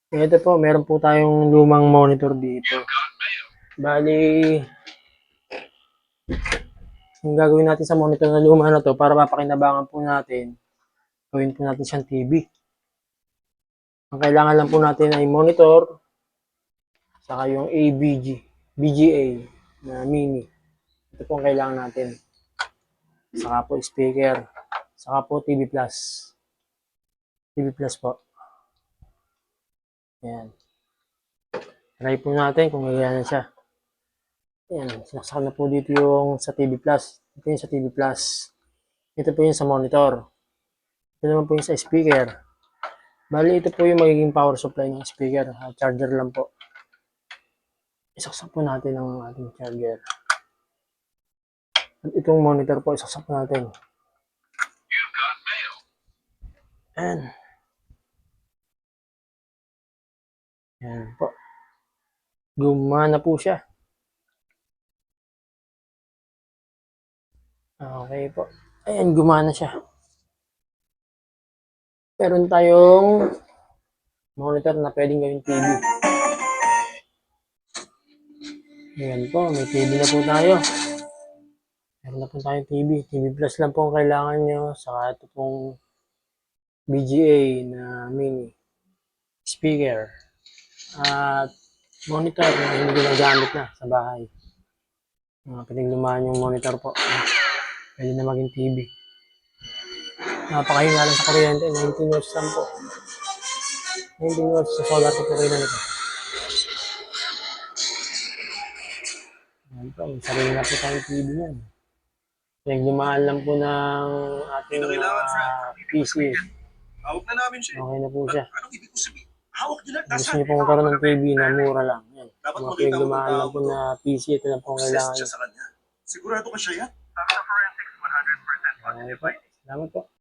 Ito po, meron po tayong lumang monitor dito. Bali, yung gagawin natin sa monitor na luma na to para mapakinabangan po natin, gawin po natin siyang TV. Ang kailangan lang po natin ay monitor, saka yung BGA na mini. Ito po ang kailangan natin. Saka po speaker, saka po TV Plus. TV Plus po. Ayan. Try po natin kung gagana siya. Ayan, sinaksak na po dito yung sa TV Plus. Ito yung sa TV Plus. Ito po yung sa monitor. Ito naman po yung sa speaker. Bali, ito po yung magiging power supply ng speaker. Charger lang po. Isaksak po natin ang ating charger. At itong monitor po, isaksak po natin. Ayan. Ayan po. Gumana po siya. Okay po. Ayan, gumana siya. Meron tayong monitor na pwedeng gawing TV. Ayan po, may TV na po tayo. Meron na po tayong TV. TV Plus lang po ang kailangan nyo. Saka ito pong BGA na mini speaker. At monitor na hindi ginagamit na sa bahay. Pinaglumaan yung monitor po. Pwede na maging TV. Napakahinga lang sa kuryente. 19 watts lang po. 19 watts sa solar po kayo na nito. Ayan po, sarili na po tayong TV yan. Pinaglumaan lang po ng ating PC. Hawak na namin siya. Okay na po siya. Anong ibig ko sabihin? Hawak nyo lang. Gusto niyo pong magkaroon ng TV na mura lang. Yan. Dapat Mga makita mo pinaglumaan lang po na PC. Ito na po ang Obsessed kailangan. siya sa kanya. Sigurado ka siya yan? Okay po. Salamat po.